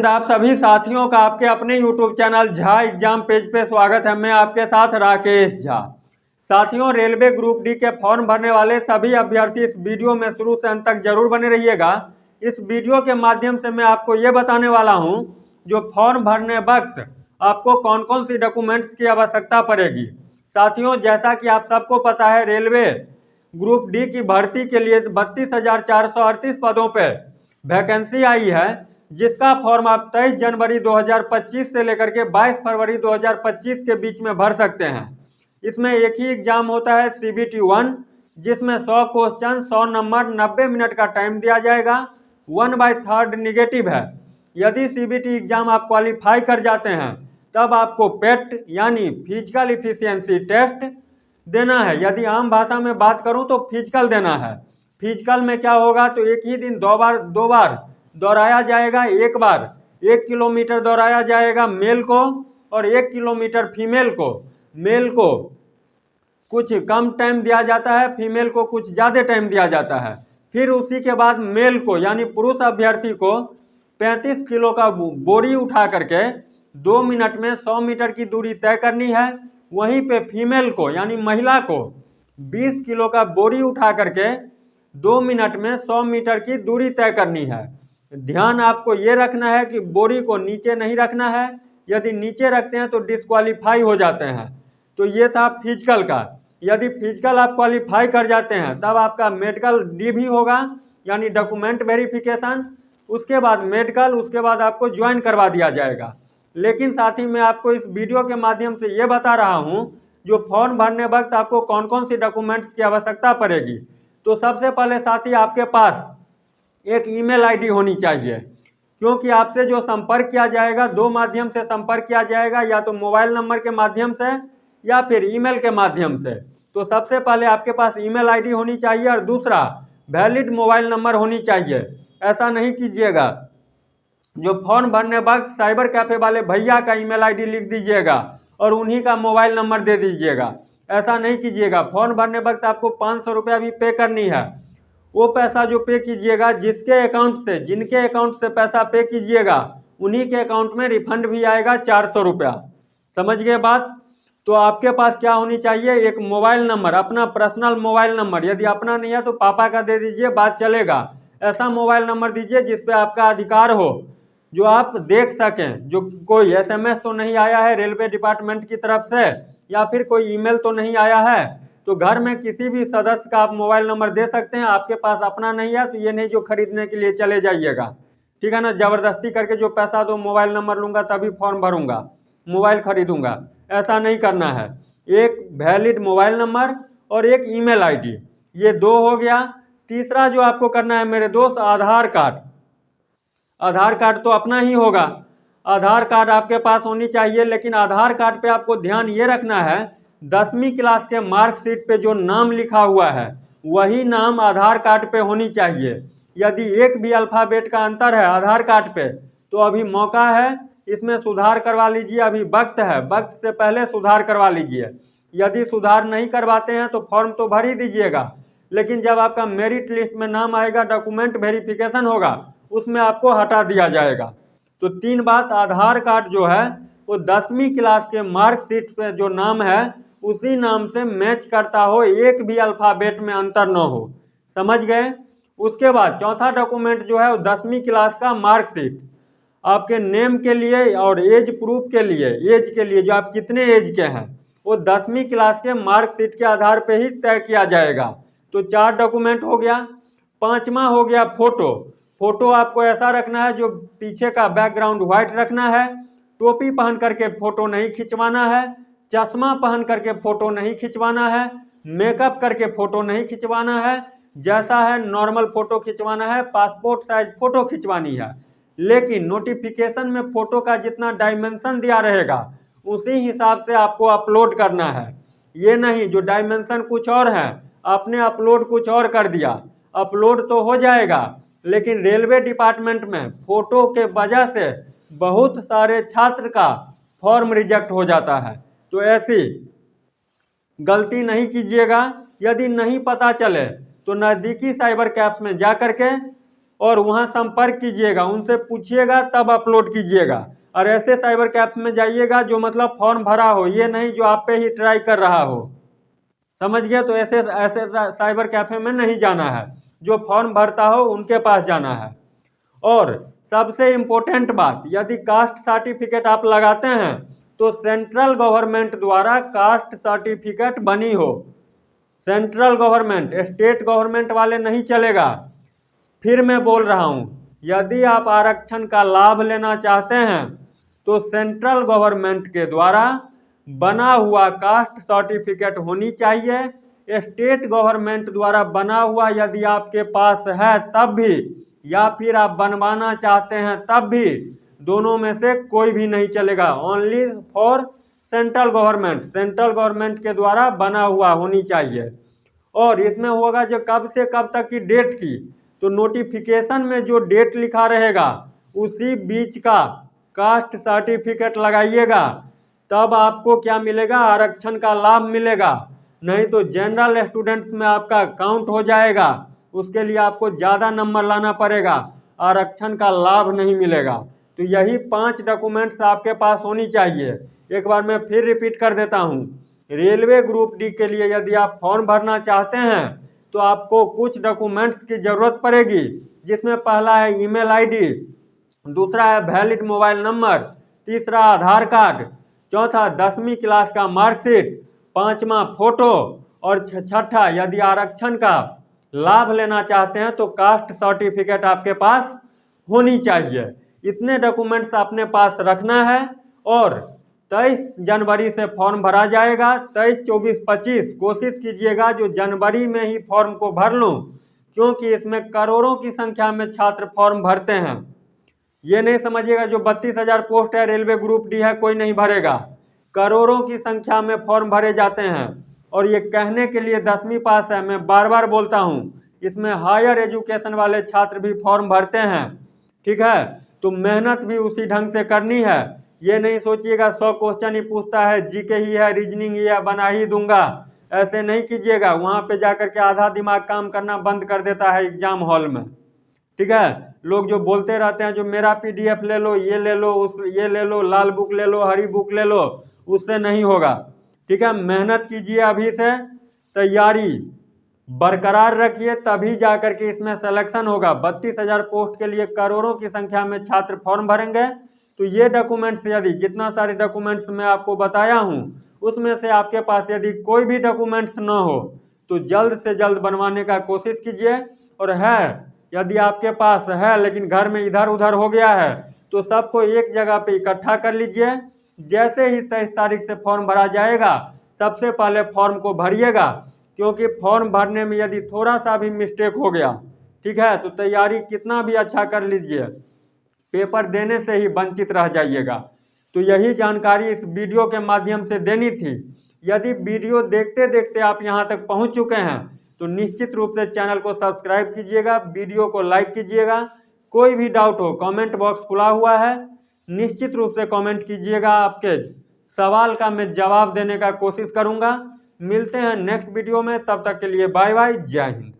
हिंद। आप सभी साथियों का आपके अपने YouTube channel Jha exam page पे स्वागत है। मैं आपके साथ राकेश झा। साथियों, रेलवे ग्रुप डी के फॉर्म भरने वाले सभी अभ्यर्थी इस वीडियो में शुरू से अंत तक जरूर बने रहिएगा। इस वीडियो के माध्यम से मैं आपको ये बताने वाला हूँ जो फॉर्म भरने वक्त आपको कौन कौन सी डॉक्यूमेंट्स की आवश्यकता पड़ेगी। साथियों, जैसा कि आप सबको पता है, रेलवे ग्रुप डी की भर्ती के लिए 32,438 पदों पर वैकेंसी आई है, जिसका फॉर्म आप 23 जनवरी 2025 से लेकर के 22 फरवरी 2025 के बीच में भर सकते हैं। इसमें एक ही एग्जाम होता है CBT 1, जिसमें 100 क्वेश्चन, 100 नंबर, 90 मिनट का टाइम दिया जाएगा। 1/3 निगेटिव है। यदि CBT एग्जाम आप क्वालिफाई कर जाते हैं तब आपको पेट यानी फिजिकल इफिशियंसी टेस्ट देना है। यदि आम भाषा में बात करूं तो फिजिकल देना है। फिजिकल में क्या होगा तो एक ही दिन दो बार दौड़ाया जाएगा। एक बार 1 किलोमीटर दौड़ाया जाएगा मेल को और 1 किलोमीटर फीमेल को। मेल को कुछ कम टाइम दिया जाता है, फीमेल को कुछ ज़्यादा टाइम दिया जाता है। फिर उसी के बाद मेल को यानी पुरुष अभ्यर्थी को 35 किलो का बोरी उठा करके 2 मिनट में 100 मीटर की दूरी तय करनी है। वहीं पे फीमेल को यानी महिला को 20 किलो का बोरी उठा करके 2 मिनट में 100 मीटर की दूरी तय करनी है। ध्यान आपको ये रखना है कि बोरी को नीचे नहीं रखना है। यदि नीचे रखते हैं तो डिस्क्वालीफाई हो जाते हैं। तो ये था फिजिकल का। यदि फिजिकल आप क्वालिफाई कर जाते हैं तब आपका मेडिकल डी भी होगा यानी डॉक्यूमेंट वेरिफिकेशन। उसके बाद मेडिकल, उसके बाद आपको ज्वाइन करवा दिया जाएगा। लेकिन साथ ही मैं आपको इस वीडियो के माध्यम से ये बता रहा हूँ जो फॉर्म भरने वक्त आपको कौन कौन सी डॉक्यूमेंट्स की आवश्यकता पड़ेगी। तो सबसे पहले साथी आपके पास एक ईमेल आईडी होनी चाहिए, क्योंकि आपसे जो संपर्क किया जाएगा 2 माध्यम से संपर्क किया जाएगा, या तो मोबाइल नंबर के माध्यम से या फिर ईमेल के माध्यम से। तो सबसे पहले आपके पास ईमेल आईडी होनी चाहिए और दूसरा वैलिड मोबाइल नंबर होनी चाहिए। ऐसा नहीं कीजिएगा जो फॉर्म भरने वक्त साइबर कैफे वाले भैया का ईमेल आईडी लिख दीजिएगा और उन्हीं का मोबाइल नंबर दे दीजिएगा। ऐसा नहीं कीजिएगा। फॉर्म भरने वक्त आपको 500 रुपया भी पे करनी है। वो पैसा जो पे कीजिएगा जिनके अकाउंट से पैसा पे कीजिएगा उन्हीं के अकाउंट में रिफंड भी आएगा 400 रुपया। समझ गए बात। तो आपके पास क्या होनी चाहिए, एक मोबाइल नंबर, अपना पर्सनल मोबाइल नंबर। यदि अपना नहीं है तो पापा का दे दीजिए, बात चलेगा। ऐसा मोबाइल नंबर दीजिए जिस पे आपका अधिकार हो, जो आप देख सकें, जो कोई SMS तो नहीं आया है रेलवे डिपार्टमेंट की तरफ से, या फिर कोई ईमेल तो नहीं आया है। तो घर में किसी भी सदस्य का आप मोबाइल नंबर दे सकते हैं। आपके पास अपना नहीं है तो ये नहीं जो खरीदने के लिए चले जाइएगा, ठीक है ना। ज़बरदस्ती करके जो पैसा दो मोबाइल नंबर लूँगा तभी फॉर्म भरूँगा, मोबाइल खरीदूँगा, ऐसा नहीं करना है। एक वैलिड मोबाइल नंबर और एक ईमेल आईडी, ये 2 हो गया। तीसरा जो आपको करना है मेरे दोस्त, आधार कार्ड। आधार कार्ड तो अपना ही होगा, आधार कार्ड आपके पास होनी चाहिए। लेकिन आधार कार्ड पे आपको ध्यान ये रखना है 10वीं क्लास के मार्कशीट पे जो नाम लिखा हुआ है वही नाम आधार कार्ड पे होनी चाहिए। यदि एक भी अल्फ़ाबेट का अंतर है आधार कार्ड पे तो अभी मौका है, इसमें सुधार करवा लीजिए। अभी वक्त है, वक्त से पहले सुधार करवा लीजिए। यदि सुधार नहीं करवाते हैं तो फॉर्म तो भर ही दीजिएगा, लेकिन जब आपका मेरिट लिस्ट में नाम आएगा, डॉक्यूमेंट वेरिफिकेशन होगा, उसमें आपको हटा दिया जाएगा। तो 3 बात, आधार कार्ड जो है वो 10वीं क्लास के मार्कशीट पे जो नाम है उसी नाम से मैच करता हो, एक भी अल्फ़ाबेट में अंतर न हो। समझ गए। उसके बाद चौथा डॉक्यूमेंट जो है वो 10वीं क्लास का मार्कशीट, आपके नेम के लिए और एज प्रूफ के लिए, एज के लिए जो आप कितने एज के हैं वो 10वीं क्लास के मार्कशीट के आधार पे ही तय किया जाएगा। तो 4 डॉक्यूमेंट हो गया। 5वां हो गया फोटो। फोटो आपको ऐसा रखना है जो पीछे का बैकग्राउंड व्हाइट रखना है। टोपी पहन करके फोटो नहीं खिंचवाना है, चश्मा पहन करके फोटो नहीं खिंचवाना है, मेकअप करके फोटो नहीं खिंचवाना है। जैसा है नॉर्मल फोटो खिंचवाना है, पासपोर्ट साइज फोटो खिंचवानी है। लेकिन नोटिफिकेशन में फोटो का जितना डायमेंशन दिया रहेगा उसी हिसाब से आपको अपलोड करना है। ये नहीं जो डायमेंशन कुछ और है आपने अपलोड कुछ और कर दिया। अपलोड तो हो जाएगा, लेकिन रेलवे डिपार्टमेंट में फोटो के वजह से बहुत सारे छात्र का फॉर्म रिजेक्ट हो जाता है। तो ऐसी गलती नहीं कीजिएगा। यदि नहीं पता चले तो नज़दीकी साइबर कैफ में जा करके और वहां संपर्क कीजिएगा, उनसे पूछिएगा तब अपलोड कीजिएगा। और ऐसे साइबर कैफे में जाइएगा जो मतलब फॉर्म भरा हो, ये नहीं जो आप पे ही ट्राई कर रहा हो, समझ गया। तो ऐसे ऐसे साइबर कैफे में नहीं जाना है, जो फॉर्म भरता हो उनके पास जाना है। और सबसे इम्पोर्टेंट बात, यदि कास्ट सर्टिफिकेट आप लगाते हैं तो सेंट्रल गवर्नमेंट द्वारा कास्ट सर्टिफिकेट बनी हो, सेंट्रल गवर्नमेंट, स्टेट गवर्नमेंट वाले नहीं चलेगा। फिर मैं बोल रहा हूं, यदि आप आरक्षण का लाभ लेना चाहते हैं तो सेंट्रल गवर्नमेंट के द्वारा बना हुआ कास्ट सर्टिफिकेट होनी चाहिए। स्टेट गवर्नमेंट द्वारा बना हुआ यदि आपके पास है तब भी, या फिर आप बनवाना चाहते हैं तब भी, दोनों में से कोई भी नहीं चलेगा। Only for central government, central government के द्वारा बना हुआ होनी चाहिए। और इसमें होगा जो कब से कब तक की डेट की, तो नोटिफिकेशन में जो डेट लिखा रहेगा उसी बीच का कास्ट सर्टिफिकेट लगाइएगा, तब आपको क्या मिलेगा, आरक्षण का लाभ मिलेगा। नहीं तो जनरल स्टूडेंट्स में आपका काउंट हो जाएगा, उसके लिए आपको ज़्यादा नंबर लाना पड़ेगा, आरक्षण का लाभ नहीं मिलेगा। तो यही 5 डॉक्यूमेंट्स आपके पास होनी चाहिए। एक बार मैं फिर रिपीट कर देता हूँ, रेलवे ग्रुप डी के लिए यदि आप फॉर्म भरना चाहते हैं तो आपको कुछ डॉक्यूमेंट्स की ज़रूरत पड़ेगी, जिसमें पहला है ईमेल आईडी, दूसरा है वैलिड मोबाइल नंबर, तीसरा आधार कार्ड, चौथा 10वीं क्लास का मार्कशीट, पांचवा फोटो, और छठा यदि आरक्षण का लाभ लेना चाहते हैं तो कास्ट सर्टिफिकेट आपके पास होनी चाहिए। इतने डॉक्यूमेंट्स अपने पास रखना है। और 23 जनवरी से फॉर्म भरा जाएगा। 23, 24, 25 कोशिश कीजिएगा जो जनवरी में ही फॉर्म को भर लूँ, क्योंकि इसमें करोड़ों की संख्या में छात्र फॉर्म भरते हैं। ये नहीं समझिएगा जो 32,000 पोस्ट है रेलवे ग्रुप डी है कोई नहीं भरेगा, करोड़ों की संख्या में फॉर्म भरे जाते हैं। और ये कहने के लिए 10वीं पास है, मैं बार बार बोलता हूँ, इसमें हायर एजुकेशन वाले छात्र भी फॉर्म भरते हैं, ठीक है। तो मेहनत भी उसी ढंग से करनी है। ये नहीं सोचिएगा 100 क्वेश्चन ही पूछता है, जीके ही है, रीजनिंग ही है, बना ही दूंगा, ऐसे नहीं कीजिएगा। वहाँ पे जाकर के आधा दिमाग काम करना बंद कर देता है एग्जाम हॉल में, ठीक है। लोग जो बोलते रहते हैं जो मेरा पीडीएफ ले लो, ये ले लो, ये ले लो, लाल बुक ले लो, हरी बुक ले लो, उससे नहीं होगा, ठीक है। मेहनत कीजिए, अभी से तैयारी बरकरार रखिए, तभी जाकर के इसमें सिलेक्शन होगा। 32,000 पोस्ट के लिए करोड़ों की संख्या में छात्र फॉर्म भरेंगे। तो ये डॉक्यूमेंट्स, यदि जितना सारे डॉक्यूमेंट्स मैं आपको बताया हूँ उसमें से आपके पास यदि कोई भी डॉक्यूमेंट्स ना हो तो जल्द से जल्द बनवाने का कोशिश कीजिए। और है, यदि आपके पास है लेकिन घर में इधर उधर हो गया है तो सबको एक जगह पे इकट्ठा कर लीजिए। जैसे ही 23 तारीख से फॉर्म भरा जाएगा सबसे पहले फॉर्म को भरिएगा, क्योंकि फॉर्म भरने में यदि थोड़ा सा भी मिस्टेक हो गया, ठीक है, तो तैयारी कितना भी अच्छा कर लीजिए, पेपर देने से ही वंचित रह जाइएगा। तो यही जानकारी इस वीडियो के माध्यम से देनी थी। यदि वीडियो देखते देखते आप यहाँ तक पहुँच चुके हैं तो निश्चित रूप से चैनल को सब्सक्राइब कीजिएगा, वीडियो को लाइक कीजिएगा। कोई भी डाउट हो कमेंट बॉक्स खुला हुआ है, निश्चित रूप से कमेंट कीजिएगा, आपके सवाल का मैं जवाब देने का कोशिश करूंगा। मिलते हैं नेक्स्ट वीडियो में, तब तक के लिए बाय बाय, जय हिंद।